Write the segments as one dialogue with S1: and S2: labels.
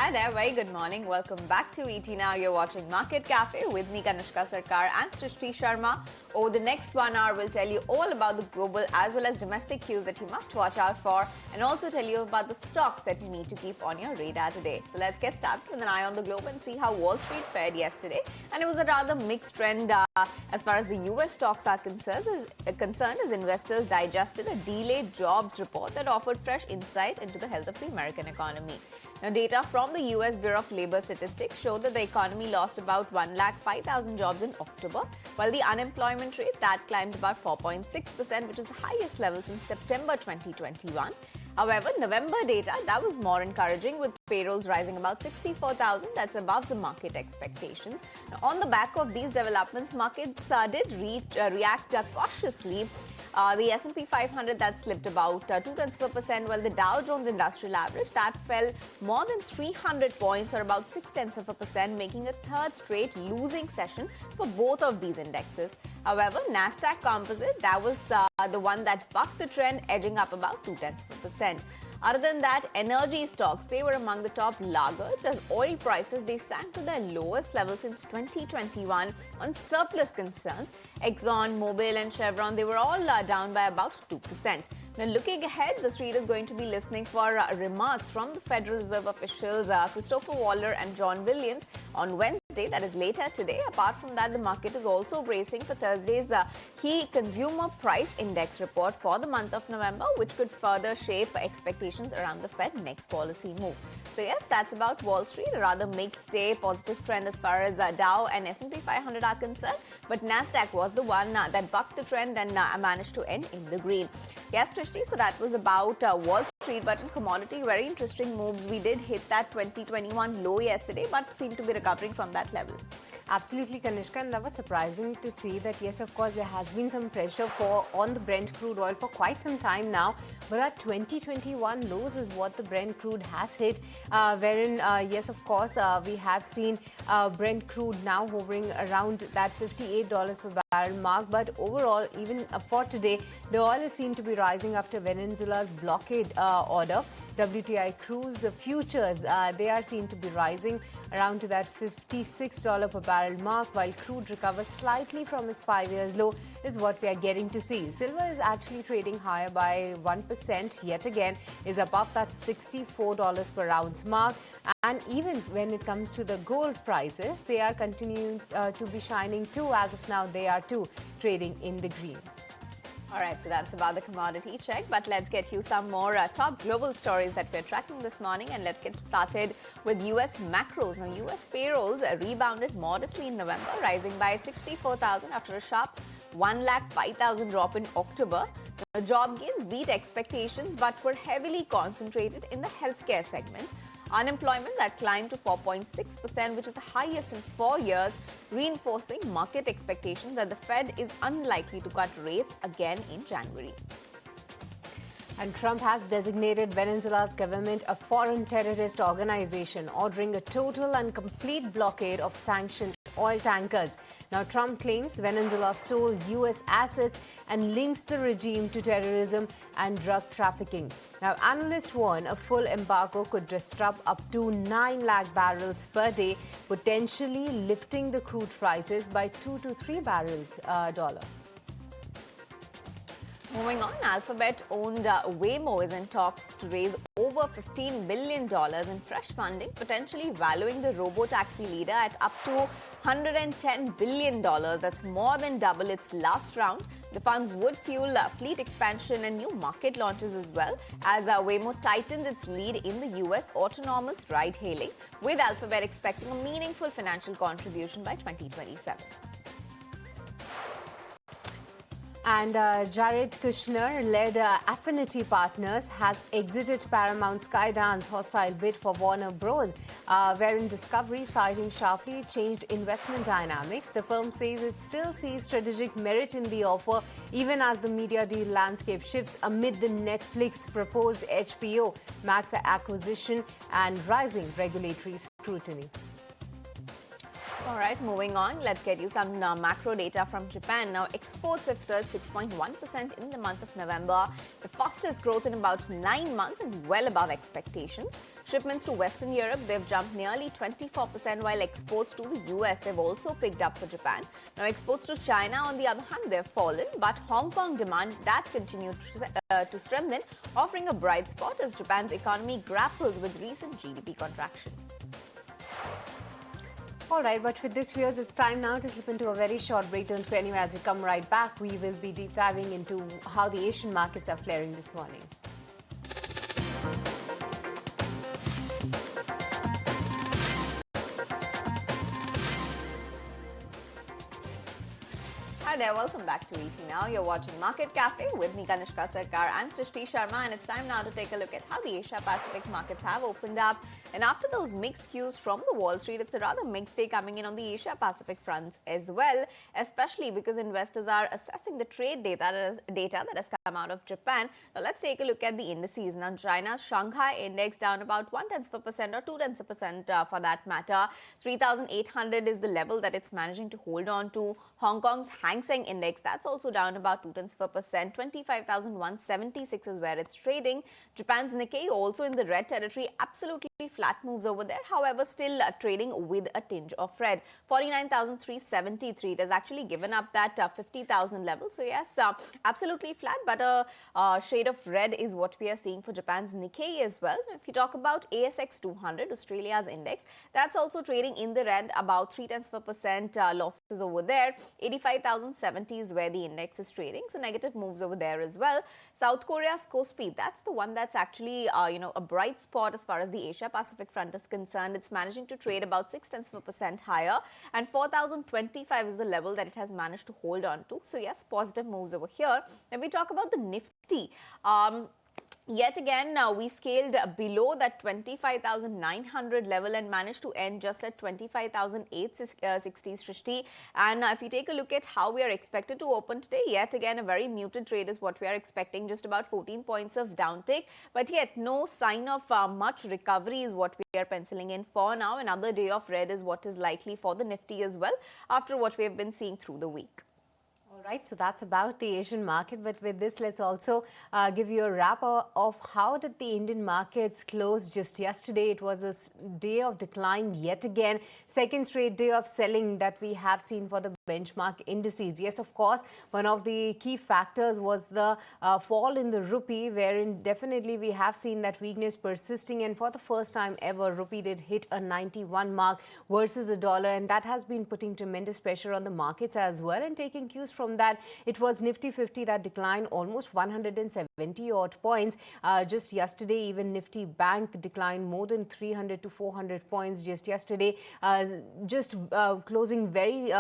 S1: Hi there, very good morning. Welcome back to ET Now. You're watching Market Cafe with me, Kanishka Sarkar and Srishti Sharma. Over the next 1 hour, we'll tell you all about the global as well as domestic cues that you must watch out for and also tell you about the stocks that you need to keep on your radar today. So let's get started with an eye on the globe and see how Wall Street fared yesterday. And it was a rather mixed trend as far as the US stocks are concerned as investors digested a delayed jobs report that offered fresh insight into the health of the American economy. Now, data from the US Bureau of Labor Statistics showed that the economy lost about 105,000 jobs in October, while the unemployment rate that climbed about 4.6%, which is the highest level since September 2021. However, November data, that was more encouraging, with payrolls rising about 64,000. That's above the market expectations. Now, on the back of these developments, markets did react cautiously. The S&P 500 that slipped about 0.2%, while the Dow Jones Industrial Average that fell more than 300 points or about 0.6%, making a third straight losing session for both of these indexes. However, Nasdaq Composite, that was the one that bucked the trend, edging up about 0.2%. Other than that, energy stocks, they were among the top laggards as oil prices, they sank to their lowest level since 2021 on surplus concerns. Exxon, Mobil and Chevron, they were all down by about 2%. Now, looking ahead, the street is going to be listening for remarks from the Federal Reserve officials Christopher Waller and John Williams on Wednesday, that is later today. Apart from that, the market is also bracing for Thursday's key consumer price index report for the month of November, which could further shape expectations around the Fed next policy move. So yes, that's about Wall Street, a rather mixed day, positive trend as far as Dow and S&P 500 are concerned, but Nasdaq was the one that bucked the trend and managed to end in the green. Yes, Trishti, so that was about Wall Street, but in commodity, very interesting moves. We did hit that 2021 low yesterday, but seem to be recovering from that level.
S2: Absolutely, Kanishka, and that was surprising to see that, yes, of course, there has been some pressure on the Brent crude oil for quite some time now, but our 2021 lows is what the Brent crude has hit, wherein, yes, of course, we have seen Brent crude now hovering around that $58 per barrel mark, but overall, even for today, the oil is seen to be rising after Venezuela's blockade order. WTI cruise futures, they are seen to be rising around to that $56 per barrel mark, while crude recovers slightly from its 5 years low is what we are getting to see. Silver is actually trading higher by 1% yet again, is above that $64 per ounce mark. And even when it comes to the gold prices, they are continuing to be shining too. As of now, they are too trading in the green.
S1: All right, so that's about the commodity check, but let's get you some more top global stories that we're tracking this morning, and let's get started with U.S. macros. Now, U.S. payrolls rebounded modestly in November, rising by 64,000 after a sharp 105,000 drop in October. The job gains beat expectations, but were heavily concentrated in the healthcare segment. Unemployment that climbed to 4.6%, which is the highest in 4 years, reinforcing market expectations that the Fed is unlikely to cut rates again in January.
S2: And Trump has designated Venezuela's government a foreign terrorist organization, ordering a total and complete blockade of sanctioned oil tankers. Now, Trump claims Venezuela stole U.S. assets and links the regime to terrorism and drug trafficking. Now, analysts warn a full embargo could disrupt up to 9 lakh barrels per day, potentially lifting the crude prices by 2 to 3 barrels dollar.
S1: Moving on, Alphabet-owned Waymo is in talks to raise over $15 billion in fresh funding, potentially valuing the robotaxi leader at up to $110 billion. That's more than double its last round. The funds would fuel fleet expansion and new market launches as well, as Waymo tightens its lead in the U.S. autonomous ride-hailing, with Alphabet expecting a meaningful financial contribution by 2027.
S2: And Jared Kushner-led Affinity Partners has exited Paramount Skydance hostile bid for Warner Bros., wherein Discovery, citing sharply changed investment dynamics. The firm says it still sees strategic merit in the offer, even as the media deal landscape shifts amid the Netflix proposed HBO Max acquisition and rising regulatory scrutiny.
S1: All right, moving on, let's get you some macro data from Japan. Now, exports have surged 6.1% in the month of November, the fastest growth in about 9 months and well above expectations. Shipments to Western Europe, they've jumped nearly 24%, while exports to the US, they've also picked up for Japan. Now, exports to China, on the other hand, they've fallen, but Hong Kong demand, that continued to strengthen, offering a bright spot as Japan's economy grapples with recent GDP contraction.
S2: All right, but with this, viewers, it's time now to slip into a very short break. Don't go anywhere. As we come right back, we will be deep diving into how the Asian markets are flaring this morning.
S1: Hi there, welcome back to ET Now. You're watching Market Cafe with me, Kanishka Sarkar and Srishti Sharma, and it's time now to take a look at how the Asia Pacific markets have opened up. And after those mixed cues from the Wall Street, it's a rather mixed day coming in on the Asia Pacific fronts as well, especially because investors are assessing the trade data that has come out of Japan. Now, let's take a look at the indices. Now, China's Shanghai index down about 0.1% or 0.2% for that matter. 3,800 is the level that it's managing to hold on to. Hong Kong's Hang Seng index, that's also down about 0.2%. 25,176 is where it's trading. Japan's Nikkei also in the red territory, absolutely flat moves over there. However, still trading with a tinge of red. 49,373. It has actually given up that 50,000 level. So yes, absolutely flat, but a shade of red is what we are seeing for Japan's Nikkei as well. If you talk about ASX 200, Australia's index, that's also trading in the red, about 0.3% losses over there. 85,070 is where the index is trading, so negative moves over there as well. South Korea's Kospi, that's the one that's actually a bright spot as far as the Asia Pacific front is concerned. It's managing to trade about 0.6% higher, and 4,025 is the level that it has managed to hold on to. So yes, positive moves over here. When we talk about the Nifty, yet again, we scaled below that 25,900 level and managed to end just at 25,860, Srishti. And if you take a look at how we are expected to open today, yet again, a very muted trade is what we are expecting, just about 14 points of downtick. But yet, no sign of much recovery is what we are penciling in for now. Another day of red is what is likely for the Nifty as well, after what we have been seeing through the week.
S2: All right, so that's about the Asian market. But with this, let's also give you a wrap of how did the Indian markets close just yesterday. It was a day of decline yet again. Second straight day of selling that we have seen for the benchmark indices. Yes, of course, one of the key factors was the fall in the rupee, wherein definitely we have seen that weakness persisting. And for the first time ever, rupee did hit a 91 mark versus the dollar. And that has been putting tremendous pressure on the markets as well. And taking cues from that, it was Nifty 50 that declined almost 170 odd points. Just yesterday, even Nifty Bank declined more than 300 to 400 points just yesterday, closing very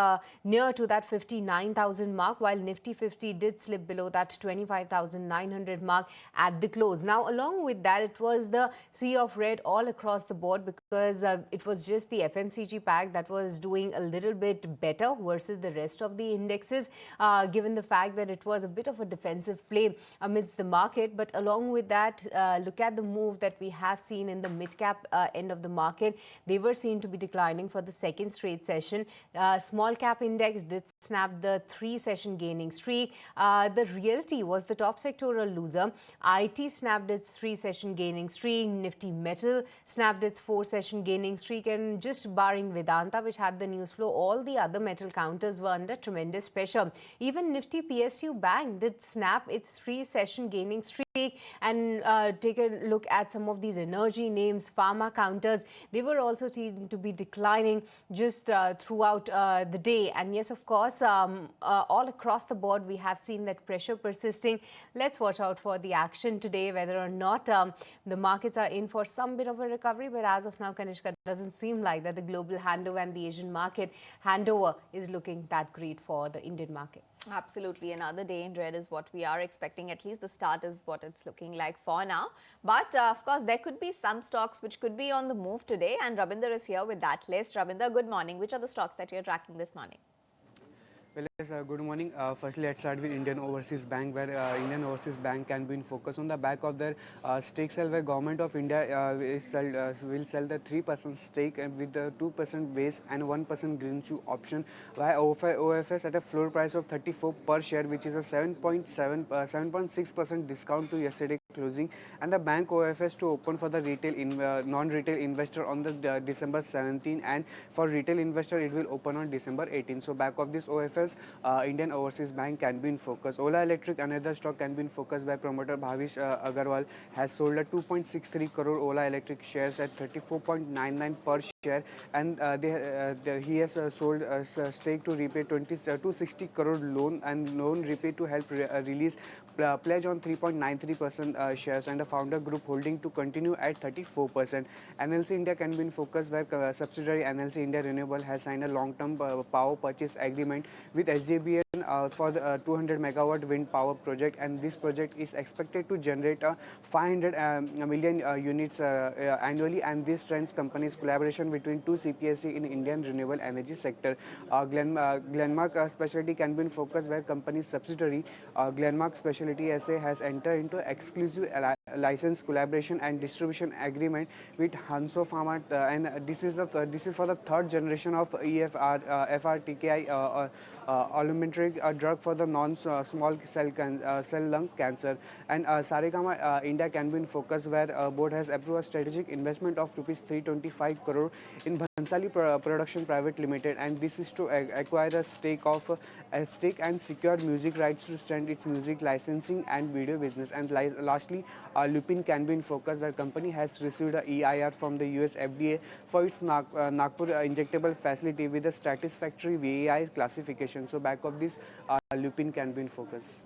S2: near to that 59,000 mark, while Nifty 50 did slip below that 25,900 mark at the close. Now, along with that, it was the sea of red all across the board, because it was just the FMCG pack that was doing a little bit better versus the rest of the indexes, given the fact that it was a bit of a defensive play amidst the market. But along with that, look at the move that we have seen in the mid-cap end of the market. They were seen to be declining for the second straight session. Small cap index did snap the 3-session gaining streak. The realty was the top sectoral loser. IT snapped its 3-session gaining streak. Nifty Metal snapped its 4-session gaining streak. And just barring Vedanta, which had the news flow, all the other metal counters were under tremendous pressure. Even Nifty PSU Bank did snap its 3-session gaining streak. And take a look at some of these energy names, pharma counters. They were also seen to be declining just throughout the day. And yes, of course, all across the board, we have seen that pressure persisting. Let's watch out for the action today, whether or not the markets are in for some bit of a recovery. But as of now, Kanishka, doesn't seem like that the global handover and the Asian market handover is looking that great for the Indian markets.
S1: Absolutely. Another day in red is what we are expecting. At least the start is what it's looking like for now. But of course, there could be some stocks which could be on the move today. And Rabinder is here with that list. Rabinder, good morning. Which are the stocks that you're tracking this morning?
S3: Well, yes, good morning. Firstly, let's start with Indian Overseas Bank, where Indian Overseas Bank can be in focus on the back of their stake sale, where Government of India will sell the 3% stake and with the 2% base and 1% green shoe option via OFS at a floor price of 34 per share, which is a 7.6% discount to yesterday closing, and the bank OFS to open for the non-retail investor on the December 17, and for retail investor it will open on December 18. So back of this OFS, Indian Overseas Bank can be in focus. Ola Electric, another stock, can be in focus by promoter Bhavish Agarwal, has sold a 2.63 crore Ola Electric shares at 34.99 per share, and he has sold a stake to repay 260 crore loan repay to help release pledge on 3.93% shares, and the founder group holding to continue at 34%. NLC India can be in focus, where subsidiary NLC India Renewable has signed a long-term power purchase agreement with SJBN for the 200 megawatt wind power project, and this project is expected to generate 500 million units annually, and this strengthens company's collaboration between two CPSE in Indian renewable energy sector. Glenmark Specialty can be in focus, where company's subsidiary Glenmark Specialty SA has entered into exclusive license collaboration and distribution agreement with Hanso Pharma, and this is for the third generation of FRTKI augmented drug for the non-small cell lung cancer. And Saregama India can be in focus, where board has approved a strategic investment of rupees 325 crore in Bhansali Production Private Limited, and this is to acquire a stake and secure music rights to strengthen its music licensing and video business. And lastly, Lupin can be in focus, where company has received a EIR from the US FDA for its Nagpur injectable facility with a satisfactory VAI classification. So back of this, Lupin can be in focus.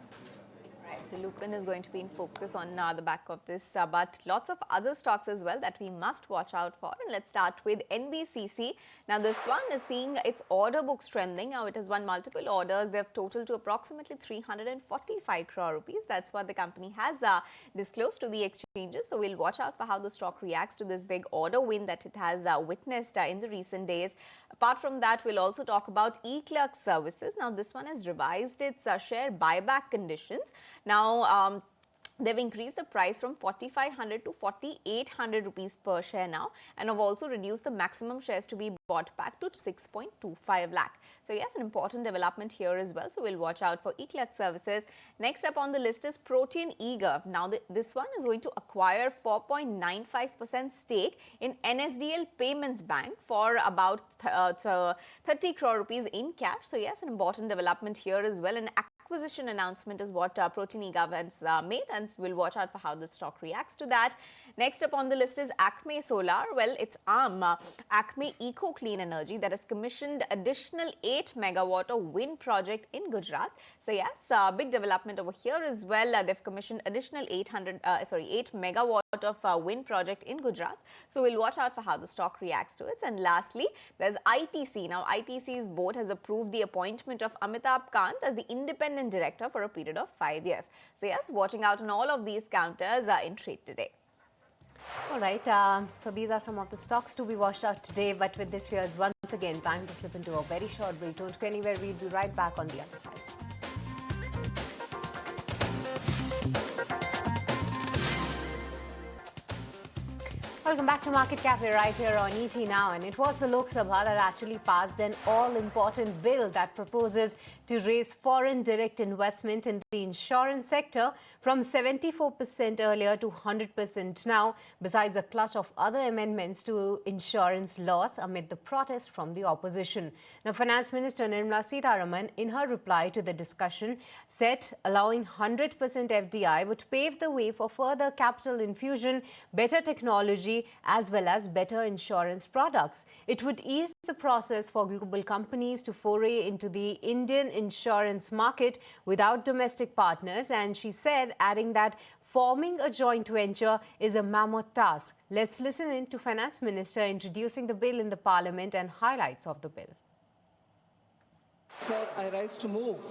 S1: Right, so Lupin is going to be in focus on the back of this, but lots of other stocks as well that we must watch out for. And let's start with NBCC. Now, this one is seeing its order book strengthening. Now, it has won multiple orders. They've totaled to approximately 345 crore rupees. That's what the company has disclosed to the exchanges. So we'll watch out for how the stock reacts to this big order win that it has witnessed in the recent days. Apart from that, we'll also talk about eClerx Services. Now, this one has revised its share buyback conditions. Now, they've increased the price from 4,500 to 4,800 rupees per share now, and have also reduced the maximum shares to be bought back to 6.25 lakh. So yes, an important development here as well. So we'll watch out for eClerx Services. Next up on the list is Protean eGov. Now this one is going to acquire 4.95% stake in NSDL Payments Bank for about 30 crore rupees in cash. So yes, an important development here as well. An acquisition announcement is what Protean eGov has made, and we'll watch out for how the stock reacts to that. Next up on the list is Acme Solar. Well, it's Acme Eco Clean Energy that has commissioned additional 8 megawatt of wind project in Gujarat. So yes, big development over here as well. They've commissioned additional 8 megawatt of wind project in Gujarat. So we'll watch out for how the stock reacts to it. And lastly, there's ITC. Now, ITC's board has approved the appointment of Amitabh Kant as the independent director for a period of 5 years. So yes, watching out on all of these counters in trade today.
S2: All right, so these are some of the stocks to be watched out today. But with this, here's once again time to slip into a very short break. Don't go anywhere. We'll be right back on the other side. Welcome back to Market Cafe right here on ET Now. And it was the Lok Sabha that actually passed an all-important bill that proposes to raise foreign direct investment in the insurance sector from 74% earlier to 100% now, besides a clutch of other amendments to insurance laws amid the protest from the opposition. Now, Finance Minister Nirmala Sitharaman, in her reply to the discussion, said allowing 100% FDI would pave the way for further capital infusion, better technology, as well as better insurance products. It would ease the process for global companies to foray into the Indian insurance market without domestic partners, and she said, adding that forming a joint venture is a mammoth task. Let's listen in to Finance Minister introducing the bill in the Parliament and highlights of the bill.
S4: Sir, I rise to move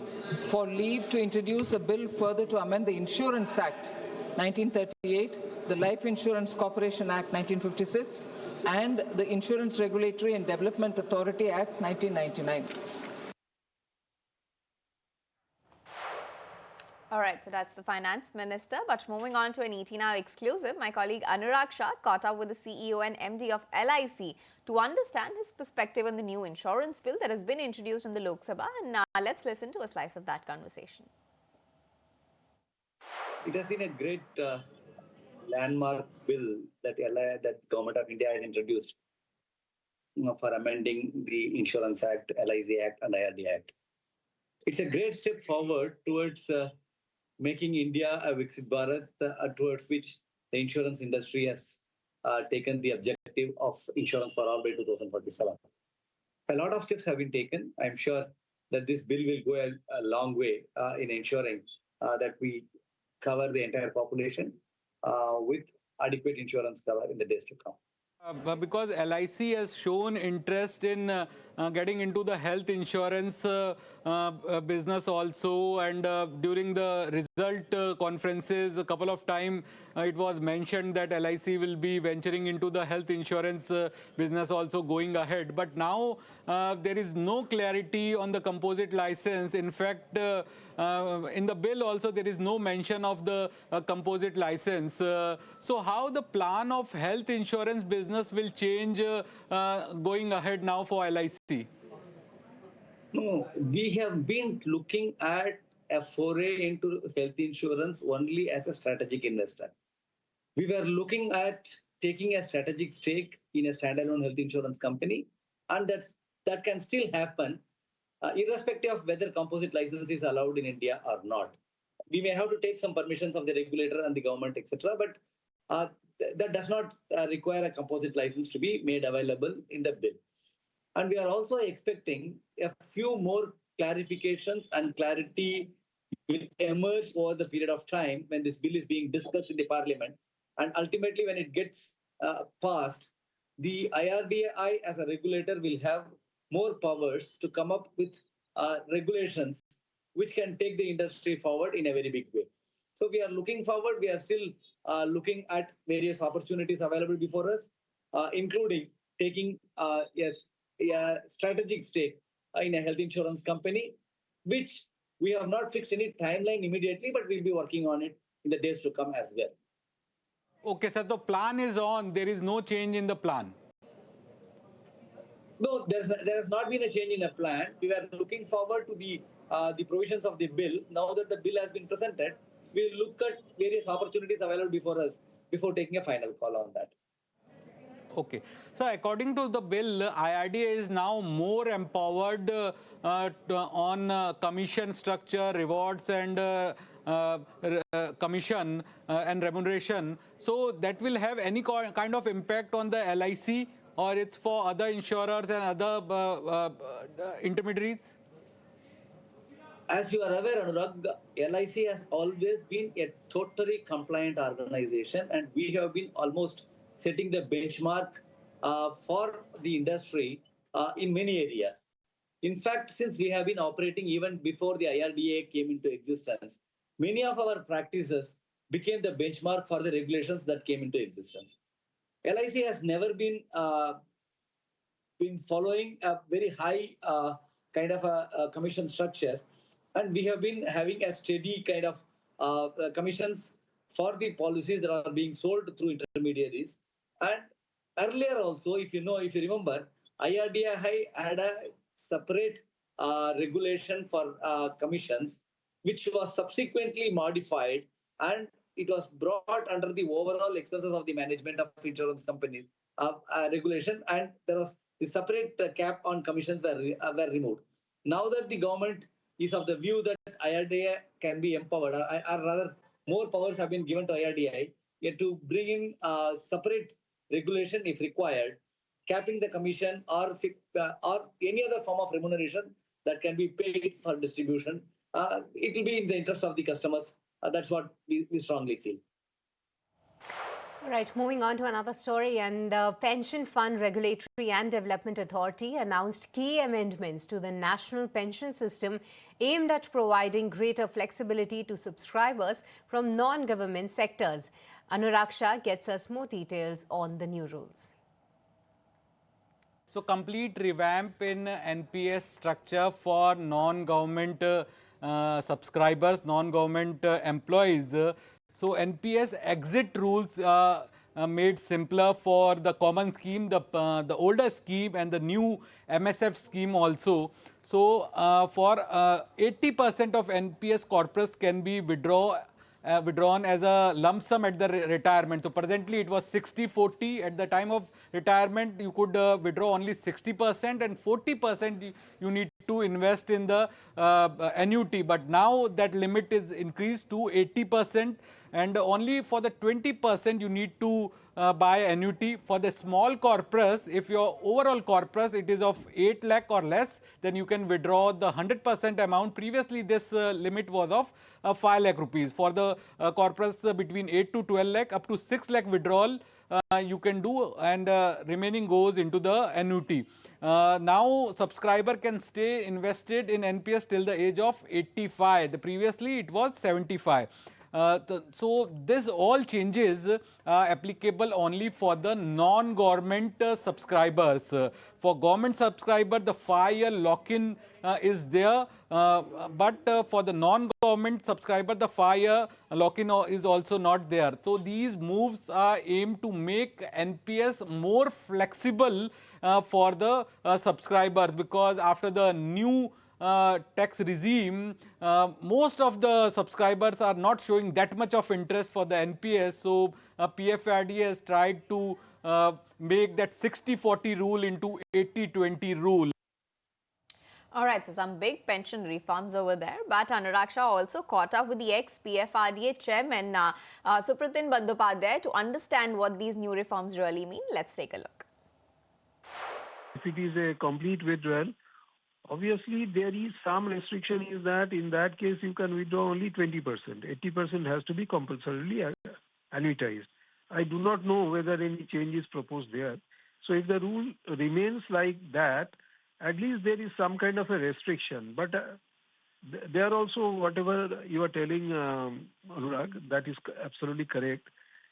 S4: for leave to introduce a bill further to amend the Insurance Act 1938, the Life Insurance Corporation Act 1956, and the Insurance Regulatory and Development Authority Act 1999.
S1: All right, so that's the finance minister. But moving on to an ET Now exclusive, my colleague Anurag Shah caught up with the CEO and MD of LIC to understand his perspective on the new insurance bill that has been introduced in the Lok Sabha. And now let's listen to a slice of that conversation.
S5: It has been a great landmark bill that Government of India has introduced, for amending the Insurance Act, LIC Act, and IRD Act. It's a great step forward towards making India a Viksit Bharat, towards which the insurance industry has taken the objective of insurance for all by 2047. A lot of steps have been taken. I'm sure that this bill will go a long way in ensuring that we cover the entire population with adequate insurance cover in the days to come.
S6: Because LIC has shown interest in getting into the health insurance business also, and during the result conferences a couple of times it was mentioned that LIC will be venturing into the health insurance business also going ahead. But now there is no clarity on the composite license. In fact, in the bill also there is no mention of the composite license. So how the plan of health insurance business will change going ahead now for LIC?
S5: No, we have been looking at a foray into health insurance only as a strategic investor. We were looking at taking a strategic stake in a standalone health insurance company, and that can still happen irrespective of whether composite license is allowed in India or not. We may have to take some permissions of the regulator and the government, etc., but that does not require a composite license to be made available in the bill. And we are also expecting a few more clarifications and clarity will emerge over the period of time when this bill is being discussed in the parliament. And ultimately, when it gets passed, the IRDAI as a regulator will have more powers to come up with regulations which can take the industry forward in a very big way. So we are looking forward. We are still looking at various opportunities available before us, including taking a strategic stake in a health insurance company, which we have not fixed any timeline immediately, but we'll be working on it in the days to come as well.
S6: Okay, sir, the plan is on. There is no change in the plan.
S5: No, there has not been a change in a plan. We were looking forward to the provisions of the bill. Now that the bill has been presented, we'll look at various opportunities available before us before taking a final call on that.
S6: Okay. So according to the bill, IRDA is now more empowered on commission structure, rewards and commission and remuneration. So that will have any kind of impact on the LIC, or it's for other insurers and other intermediaries?
S5: As you are aware, Anurag, LIC has always been a totally compliant organization, and we have been almost setting the benchmark for the industry in many areas. In fact, since we have been operating even before the IRDA came into existence, many of our practices became the benchmark for the regulations that came into existence. LIC has never been following a very high kind of a commission structure, and we have been having a steady kind of commissions for the policies that are being sold through intermediaries. And earlier also, if you remember, IRDA had a separate regulation for commissions, which was subsequently modified, and it was brought under the overall expenses of the management of insurance companies regulation, and there was the separate cap on commissions were removed. Now that the government is of the view that IRDA can be empowered, or rather more powers have been given to IRDA to bring in separate regulation if required, capping the commission or any other form of remuneration that can be paid for distribution. It will be in the interest of the customers. That's what we strongly feel.
S2: All right, moving on to another story, and the Pension Fund Regulatory and Development Authority announced key amendments to the national pension system aimed at providing greater flexibility to subscribers from non-government sectors. Anurag Shah gets us more details on the new rules.
S6: So complete revamp in NPS structure for non-government subscribers, non-government employees. So NPS exit rules made simpler for the common scheme, the older scheme, and the new MSF scheme also. So for 80% of NPS corpus can be withdrawn as a lump sum at the retirement. So presently it was 60-40. At the time of retirement, you could withdraw only 60% and 40% you need to invest in the annuity. But now that limit is increased to 80%, and only for the 20% you need to buy annuity. For the small corpus, if your overall corpus it is of 8 lakh or less, then you can withdraw the 100% amount. Previously this limit was of 5 lakh rupees. For the corpus between 8 to 12 lakh, up to 6 lakh withdrawal you can do, and remaining goes into the annuity. Now subscriber can stay invested in NPS till the age of 85. Previously it was 75. So this all changes applicable only for the non-government subscribers. For government subscriber, the 5-year lock-in is there, but for the non-government subscriber, the 5-year lock-in is also not there. So these moves are aimed to make NPS more flexible for the subscribers, because after the new tax regime, most of the subscribers are not showing that much of interest for the NPS. So PFRDA has tried to make that 60-40 rule into 80-20 rule.
S1: All right, so some big pension reforms over there. But Anurag Shah also caught up with the ex-PFRDA chairman, Supratin Bandyopadhyay, to understand what these new reforms really mean. Let's take a look.
S7: If it is a complete withdrawal, obviously there is some restriction is that in that case you can withdraw only 20%. 80% has to be compulsorily annuitized. I do not know whether any change is proposed there. So if the rule remains like that, at least there is some kind of a restriction. But there also, whatever you are telling, Anurag, that is absolutely correct,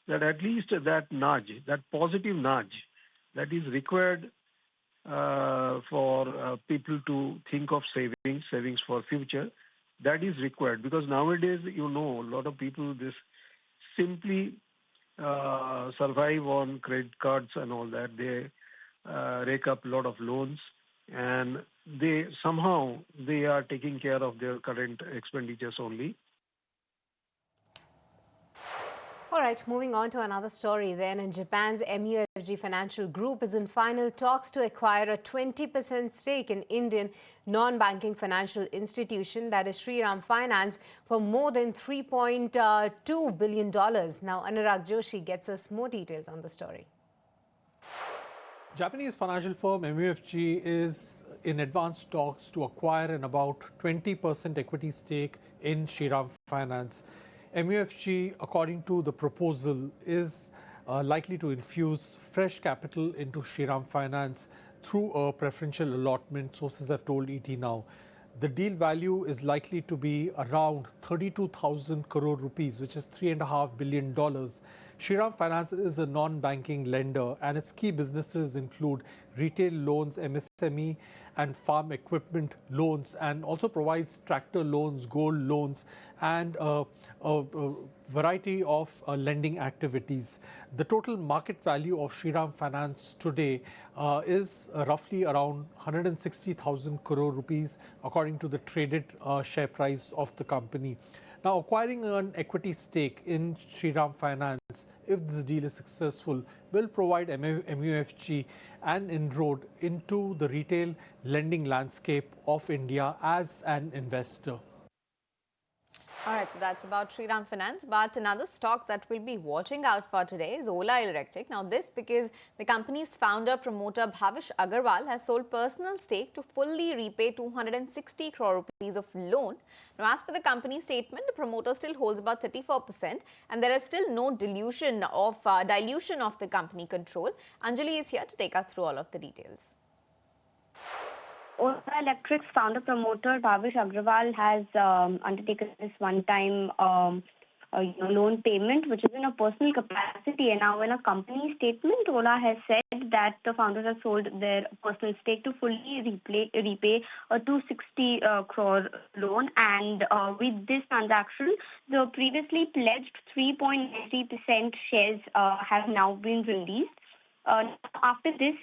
S7: that at least that nudge, that positive nudge that is required for people to think of savings for future, that is required. Because nowadays, a lot of people this simply survive on credit cards and all that. They rake up a lot of loans, and they are taking care of their current expenditures only.
S2: All right, moving on to another story then. In Japan's MUFG Financial Group is in final talks to acquire a 20% stake in Indian non-banking financial institution, that is Shriram Finance, for more than $3.2 billion. Now, Anurag Joshi gets us more details on the story.
S8: Japanese financial firm MUFG is in advanced talks to acquire an about 20% equity stake in Shriram Finance. MUFG, according to the proposal, is likely to infuse fresh capital into Shriram Finance through a preferential allotment, sources have told ET Now. The deal value is likely to be around 32,000 crore rupees, which is $3.5 billion. Shriram Finance is a non-banking lender, and its key businesses include retail loans, MSME, and farm equipment loans, and also provides tractor loans, gold loans, and a variety of lending activities. The total market value of Shriram Finance today is roughly around 160,000 crore rupees, according to the traded share price of the company. Now, acquiring an equity stake in Shriram Finance, if this deal is successful, will provide MUFG an inroad into the retail lending landscape of India as an investor.
S1: All right, so that's about Shriram Finance. But another stock that we'll be watching out for today is Ola Electric. Now, this because the company's founder promoter Bhavish Agarwal has sold personal stake to fully repay 260 crore rupees of loan. Now, as per the company statement, the promoter still holds about 34%, and there is still no dilution of the company control. Anjali is here to take us through all of the details.
S9: Ola Electric's founder promoter Bhavish Agrawal has undertaken this one-time loan payment, which is in a personal capacity. And now in a company statement, Ola has said that the founders have sold their personal stake to fully repay a 260 crore loan. And with this transaction, the previously pledged 3.3% shares have now been released. After this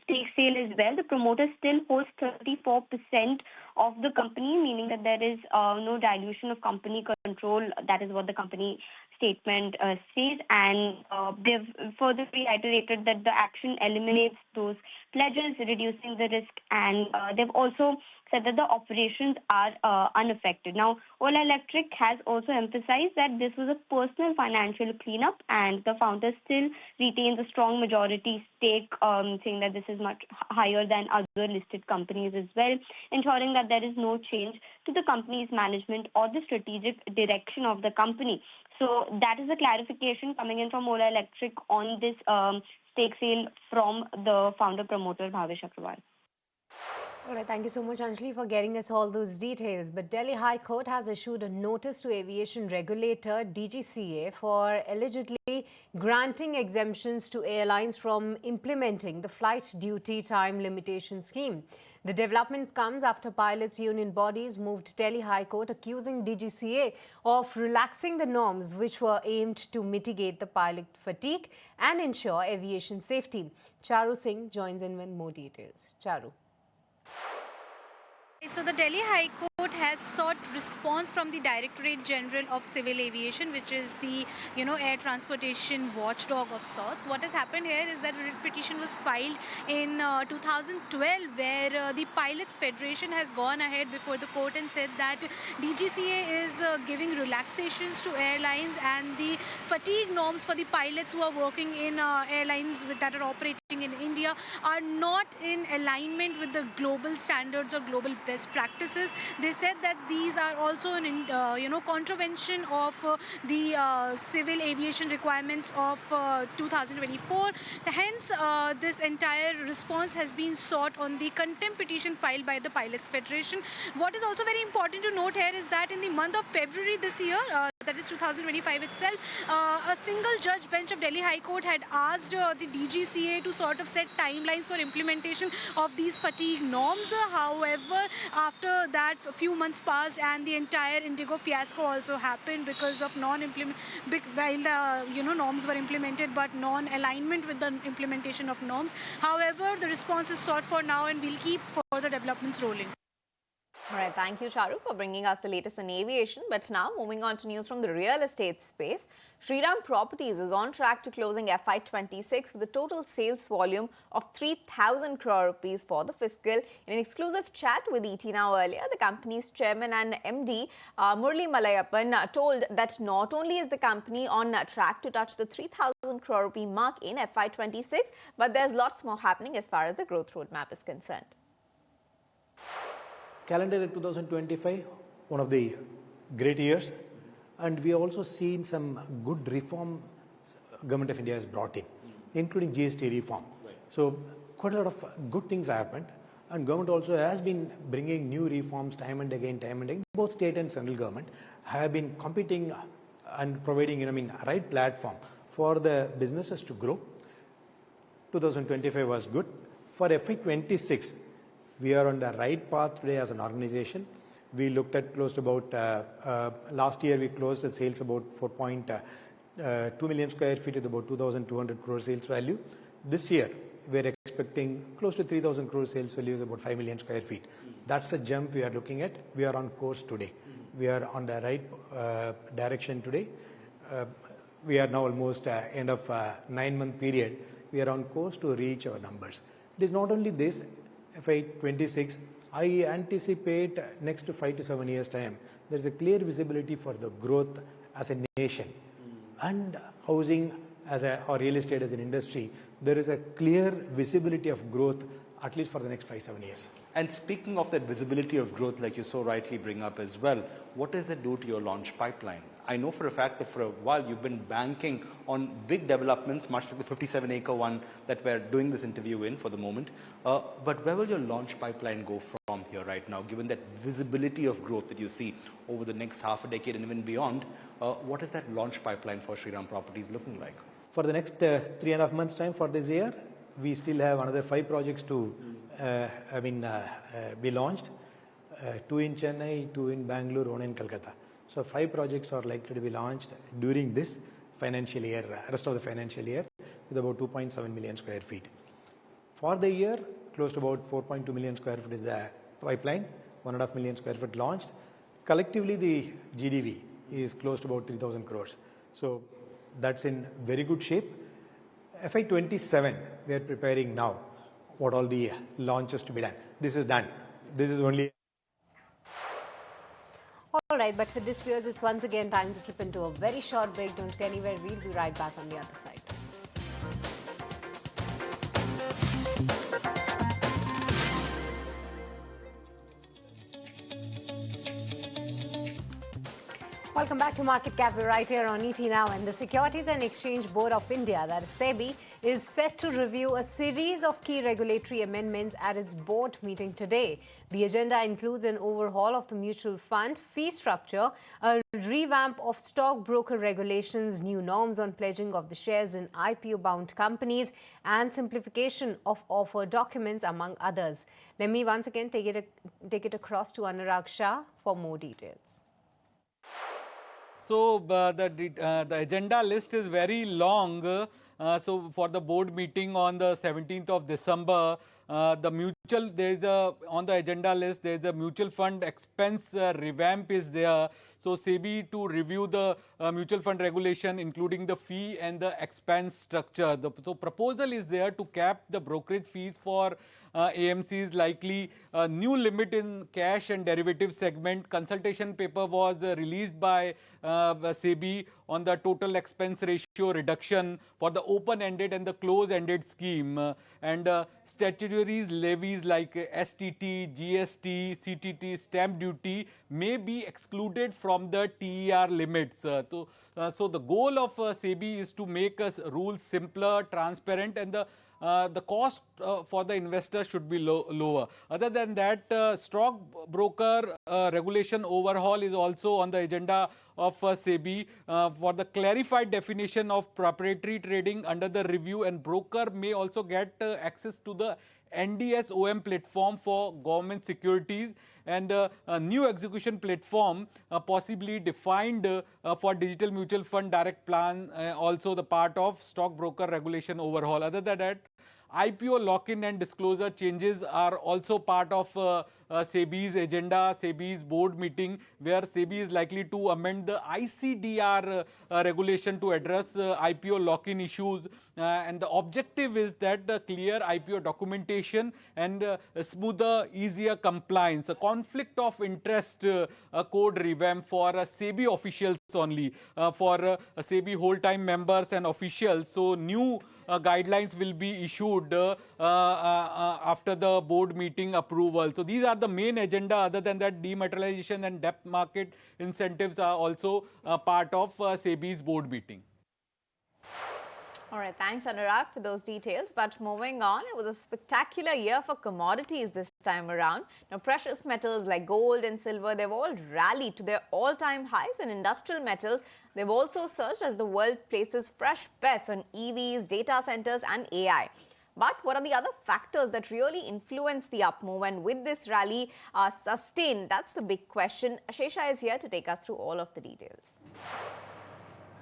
S9: stake sale as well, the promoter still holds 34% of the company, meaning that there is no dilution of company control. That is what the company statement says. And they've further reiterated that the action eliminates those pledges, reducing the risk. And they've also said that the operations are unaffected. Now, Ola Electric has also emphasized that this was a personal financial cleanup, and the founder still retains a strong majority stake, saying that this is much higher than other listed companies as well, ensuring that there is no change to the company's management or the strategic direction of the company. So that is a clarification coming in from Ola Electric on this stake sale from the founder promoter Bhavesh Agrawal.
S2: All right, thank you so much, Anjali, for getting us all those details. But Delhi High Court has issued a notice to aviation regulator DGCA for allegedly granting exemptions to airlines from implementing the flight duty time limitation scheme. The development comes after pilots' union bodies moved Delhi High Court accusing DGCA of relaxing the norms which were aimed to mitigate the pilot fatigue and ensure aviation safety. Charu Singh joins in with more details. Charu.
S10: So the Delhi High Court has sought response from the Directorate General of Civil Aviation, which is the air transportation watchdog of sorts. What has happened here is that a petition was filed in 2012, where the Pilots Federation has gone ahead before the court and said that DGCA is giving relaxations to airlines, and the fatigue norms for the pilots who are working in airlines that are operating in India are not in alignment with the global standards or global best practices. They said that these are also an contravention of the civil aviation requirements of 2024. Hence, this entire response has been sought on the contempt petition filed by the Pilots Federation. What is also very important to note here is that in the month of February this year, that is 2025 itself, a single judge bench of Delhi High Court had asked the DGCA to sort of set timelines for implementation of these fatigue norms. However, after that, a few months passed and the entire Indigo fiasco also happened because of non-implement, while norms were implemented but non-alignment with the implementation of norms. However, the response is sought for now, and we'll keep further developments rolling.
S1: All right, thank you, Charu, for bringing us the latest on aviation. But now, moving on to news from the real estate space. Shriram Properties is on track to closing FY26 with a total sales volume of 3,000 crore rupees for the fiscal. In an exclusive chat with ET Now earlier, the company's chairman and MD, Murli Malayappan, told that not only is the company on track to touch the 3,000 crore rupee mark in FY26, but there's lots more happening as far as the growth roadmap is concerned.
S11: Calendar year 2025, one of the great years, and we also seen some good reform Government of India has brought in, including GST reform. Right. So quite a lot of good things happened, and government also has been bringing new reforms time and again. Both state and central government have been competing and providing, right platform for the businesses to grow. 2025 was good. For FY26, we are on the right path today as an organization. We looked at close to about, last year we closed the sales about 4.2 million square feet with about 2,200 crore sales value. This year, we're expecting close to 3,000 crore sales value with about 5 million square feet. That's a jump we are looking at. We are on course today. We are on the right direction today. We are now almost end of 9-month period. We are on course to reach our numbers. It is not only this, FY26, I anticipate next 5 to 7 years time, there's a clear visibility for the growth as a nation and housing or real estate as an industry. There is a clear visibility of growth at least for the next 5-7 years.
S12: And speaking of that visibility of growth, like you so rightly bring up as well, what does that do to your launch pipeline? I know for a fact that for a while you've been banking on big developments, much like the 57-acre one that we're doing this interview in for the moment. But where will your launch pipeline go from here right now, given that visibility of growth that you see over the next half a decade and even beyond? What is that launch pipeline for Shriram Properties looking like?
S11: For the next 3.5 months' time for this year, we still have another 5 projects to be launched. 2 in Chennai, 2 in Bangalore, 1 in Kolkata. So 5 projects are likely to be launched during this financial year, rest of the financial year, with about 2.7 million square feet. For the year, close to about 4.2 million square feet is the pipeline, 1.5 million square feet launched. Collectively, the GDV is close to about 3,000 crores. So that's in very good shape. FY27, we are preparing now what all the launches to be done. This is done. This is only.
S2: All right, but for this, viewers, it's once again time to slip into a very short break. Don't go anywhere. We'll be right back on the other side. Welcome back to Market Cafe right here on ET Now. And the Securities and Exchange Board of India, that is SEBI, is set to review a series of key regulatory amendments at its board meeting today. The agenda includes an overhaul of the mutual fund fee structure, a revamp of stockbroker regulations, new norms on pledging of the shares in IPO-bound companies, and simplification of offer documents, among others. Let me once again take it across to Anurag Shah for more details.
S6: So the agenda list is very long. So for the board meeting on the 17th of December, on the agenda list, there is a mutual fund expense revamp is there. So SEBI to review the mutual fund regulation, including the fee and the expense structure. So proposal is there to cap the brokerage fees for AMCs, likely a new limit in cash and derivative segment. Consultation paper was released by SEBI on the total expense ratio reduction for the open-ended and the close-ended scheme. And statutory levies like STT, GST, CTT, stamp duty may be excluded from the TER limits. So the goal of SEBI is to make a rule simpler, transparent, and the cost for the investor should be lower. Other than that, stockbroker regulation overhaul is also on the agenda of SEBI for the clarified definition of proprietary trading under the review, and broker may also get access to the NDS OM platform for government securities, and a new execution platform possibly defined for digital mutual fund direct plan, also the part of stockbroker regulation overhaul. Other than that, IPO lock-in and disclosure changes are also part of SEBI's agenda, SEBI's board meeting, where SEBI is likely to amend the ICDR regulation to address IPO lock-in issues. And the objective is that the clear IPO documentation and smoother, easier compliance. A conflict of interest code revamp for SEBI officials only, for SEBI whole-time members and officials. So new guidelines will be issued after the board meeting approval. So these are the main agenda. Other than that, dematerialization and debt market incentives are also part of SEBI's board meeting.
S1: All right, thanks Anurag for those details. But moving on, it was a spectacular year for commodities this time around. Now, precious metals like gold and silver, they've all rallied to their all-time highs, and industrial metals, they've also surged as the world places fresh bets on EVs, data centers and AI. But what are the other factors that really influence the up move, and with this rally sustained? That's the big question. Ashesha is here to take us through all of the details.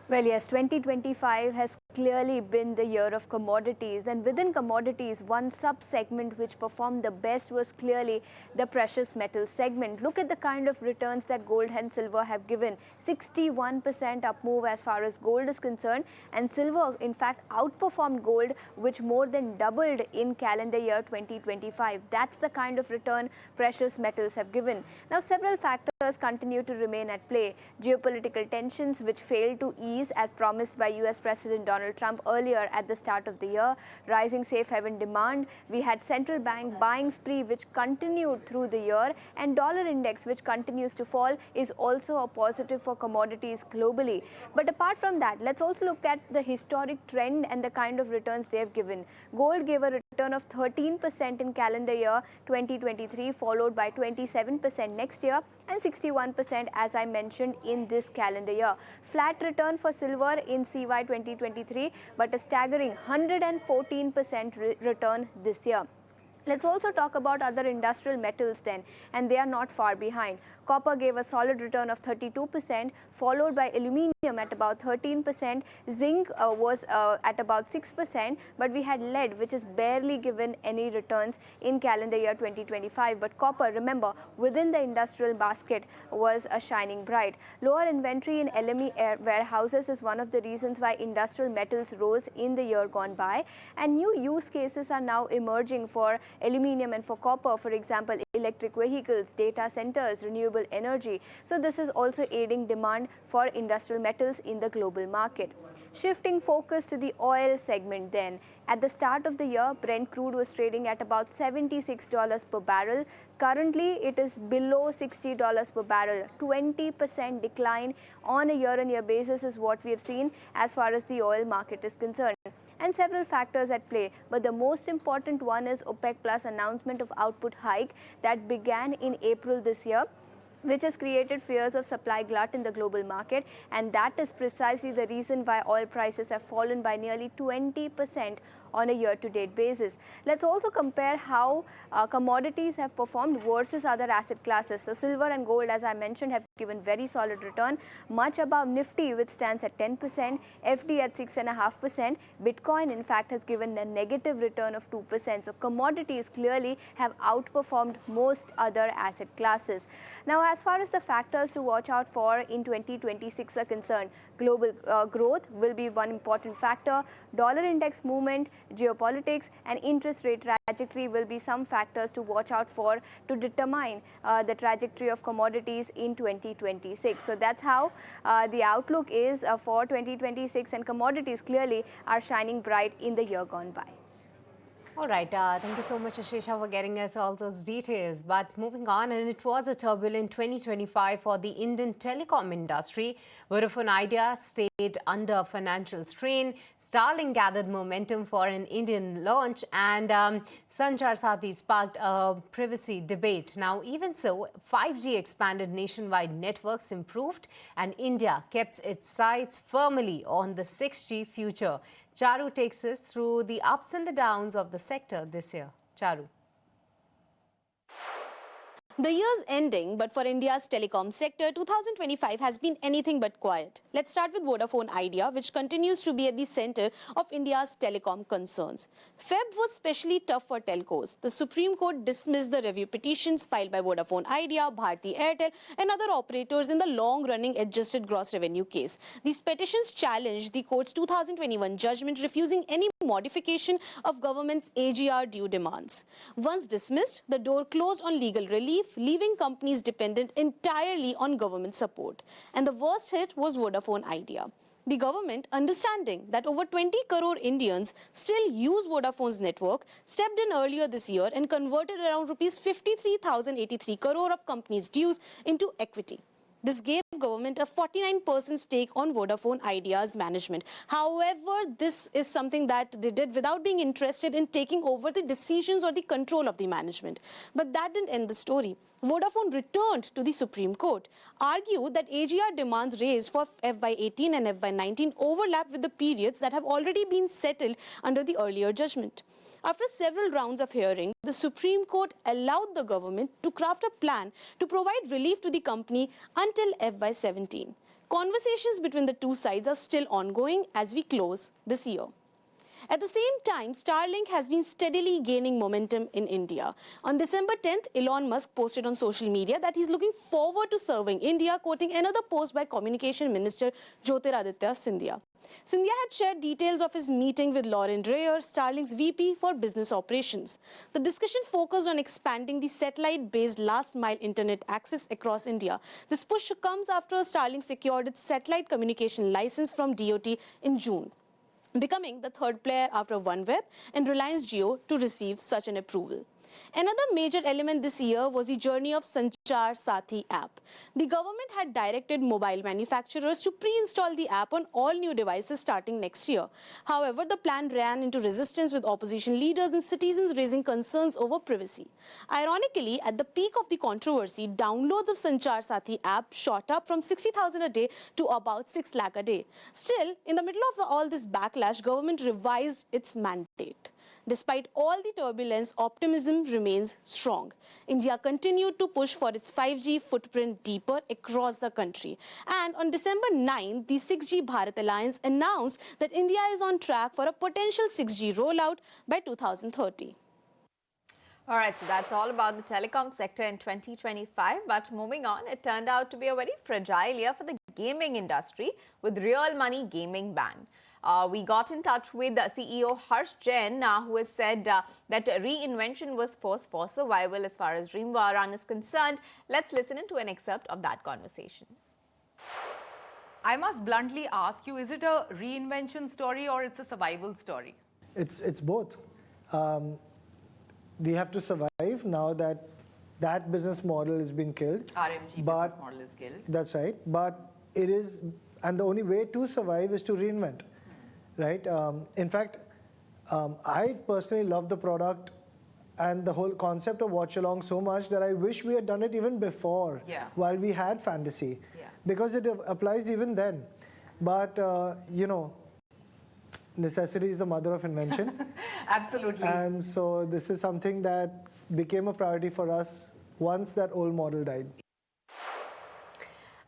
S13: Well, yes, 2025 has clearly been the year of commodities, and within commodities, one sub-segment which performed the best was clearly the precious metal segment. Look at the kind of returns that gold and silver have given. 61% up move as far as gold is concerned, and silver in fact outperformed gold, which more than doubled in calendar year 2025. That's the kind of return precious metals have given. Now, several factors continue to remain at play. Geopolitical tensions, which failed to ease as promised by US President Donald Trump earlier at the start of the year, rising safe haven demand, we had central bank buying spree which continued through the year, and dollar index which continues to fall is also a positive for commodities globally. But apart from that, let's also look at the historic trend and the kind of returns they have given. Gold gave a return of 13% in calendar year 2023, followed by 27% next year and 61% as I mentioned in this calendar year. Flat return for silver in CY 2023, but a staggering 114% return this year. Let's also talk about other industrial metals then, and they are not far behind. Copper gave a solid return of 32%, followed by aluminium at about 13%. Zinc was at about 6%, but we had lead, which is barely given any returns in calendar year 2025. But copper, remember, within the industrial basket was shining bright. Lower inventory in LME warehouses is one of the reasons why industrial metals rose in the year gone by, and new use cases are now emerging for aluminium and for copper, for example, electric vehicles, data centers, renewable energy. So this is also aiding demand for industrial metals in the global market. Shifting focus to the oil segment then. At the start of the year, Brent crude was trading at about $76 per barrel. Currently, it is below $60 per barrel. 20% decline on a year-on-year basis is what we have seen as far as the oil market is concerned. And several factors at play, but the most important one is OPEC Plus announcement of output hike that began in April this year, which has created fears of supply glut in the global market, and that is precisely the reason why oil prices have fallen by nearly 20% on a year-to-date basis. Let's also compare how commodities have performed versus other asset classes. So silver and gold, as I mentioned, have given very solid return, much above Nifty, which stands at 10%, FD at 6.5%. Bitcoin, in fact, has given a negative return of 2%. So commodities clearly have outperformed most other asset classes. Now, as far as the factors to watch out for in 2026 are concerned, global growth will be one important factor. Dollar index movement, geopolitics, and interest rate trajectory will be some factors to watch out for to determine the trajectory of commodities in 2026. So that's how the outlook is for 2026, and commodities clearly are shining bright in the year gone by.
S2: All right, thank you so much, Ashesha, for getting us all those details. But moving on, and it was a turbulent 2025 for the Indian telecom industry. Vodafone Idea stayed under financial strain. Starlink gathered momentum for an Indian launch, and Sanchar Sathi sparked a privacy debate. Now, even so, 5G expanded, nationwide networks improved, and India kept its sights firmly on the 6G future. Charu takes us through the ups and the downs of the sector this year. Charu.
S14: The year's ending, but for India's telecom sector, 2025 has been anything but quiet. Let's start with Vodafone Idea, which continues to be at the center of India's telecom concerns. Feb was especially tough for telcos. The Supreme Court dismissed the review petitions filed by Vodafone Idea, Bharti Airtel, and other operators in the long-running adjusted gross revenue case. These petitions challenged the court's 2021 judgment, refusing any modification of government's AGR due demands. Once dismissed, the door closed on legal relief, leaving companies dependent entirely on government support. And the worst hit was Vodafone Idea. The government, understanding that over 20 crore Indians still use Vodafone's network, stepped in earlier this year and converted around rupees 53,083 crore of companies' dues into equity. This gave government a 49% stake on Vodafone Idea's management. However, this is something that they did without being interested in taking over the decisions or the control of the management. But that didn't end the story. Vodafone returned to the Supreme Court, argued that AGR demands raised for FY18 and FY19 overlap with the periods that have already been settled under the earlier judgment. After several rounds of hearing, the Supreme Court allowed the government to craft a plan to provide relief to the company until FY17. Conversations between the two sides are still ongoing as we close this year. At the same time, Starlink has been steadily gaining momentum in India. On December 10th, Elon Musk posted on social media that he's looking forward to serving India, quoting another post by Communication Minister Jyotiraditya Scindia. Scindia had shared details of his meeting with Lauren Dreyer, Starlink's VP for business operations. The discussion focused on expanding the satellite-based last-mile internet access across India. This push comes after Starlink secured its satellite communication license from DOT in June, becoming the third player after OneWeb and Reliance Jio to receive such an approval. Another major element this year was the journey of Sanchar Sathi app. The government had directed mobile manufacturers to pre-install the app on all new devices starting next year. However, the plan ran into resistance with opposition leaders and citizens raising concerns over privacy. Ironically, at the peak of the controversy, downloads of Sanchar Sathi app shot up from 60,000 a day to about 6 lakh a day. Still, in the middle of all this backlash, government revised its mandate. Despite all the turbulence, optimism remains strong. India continued to push for its 5G footprint deeper across the country. And on December 9, the 6G Bharat Alliance announced that India is on track for a potential 6G rollout by 2030.
S1: All right, so that's all about the telecom sector in 2025. But moving on, it turned out to be a very fragile year for the gaming industry with real money gaming ban. We got in touch with CEO Harsh Jain, who has said that reinvention was forced for survival as far as Dreamweaver Run is concerned. Let's listen into an excerpt of that conversation.
S15: I must bluntly ask you, is it a reinvention story or it's a survival story?
S16: It's both. We have to survive now that that business model has been killed.
S15: RMG business model is killed.
S16: That's right. But it is, and the only way to survive is to reinvent. Right? In fact, I personally love the product and the whole concept of watch along so much that I wish we had done it even before, while we had fantasy, because it applies even then. But, you know, necessity is the mother of invention.
S15: Absolutely.
S16: And so this is something that became a priority for us once that old model died.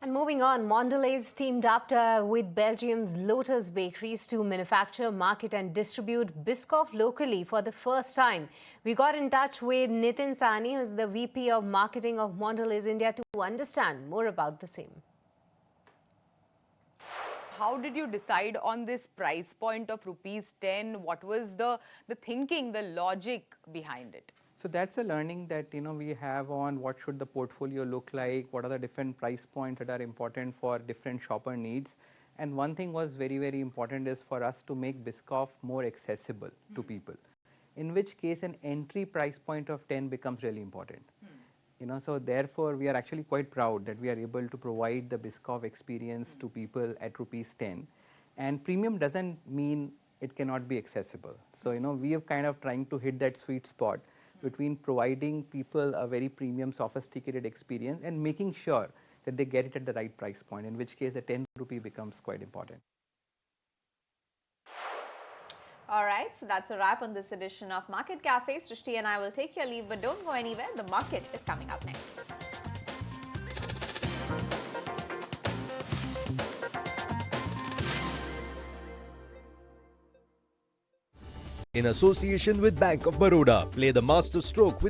S2: And moving on, Mondelez teamed up with Belgium's Lotus Bakeries to manufacture, market and distribute Biscoff locally for the first time. We got in touch with Nitin Sahni, who is the VP of Marketing of Mondelez India, to understand more about the same.
S15: How did you decide on this price point of ₹10? What was the thinking, the logic behind it?
S17: So that's a learning that we have on what should the portfolio look like, what are the different price points that are important for different shopper needs. And one thing was very, very important is for us to make Biscoff more accessible to people, in which case an entry price point of 10 becomes really important. So therefore we are actually quite proud that we are able to provide the Biscoff experience to people at ₹10. And premium doesn't mean it cannot be accessible. So we are kind of trying to hit that sweet spot between providing people a very premium, sophisticated experience and making sure that they get it at the right price point, in which case the 10 rupee becomes quite important.
S1: All right, so that's a wrap on this edition of Market Cafe. Srishti and I will take your leave, but don't go anywhere. The market is coming up next.
S18: In association with Bank of Baroda, play the master stroke with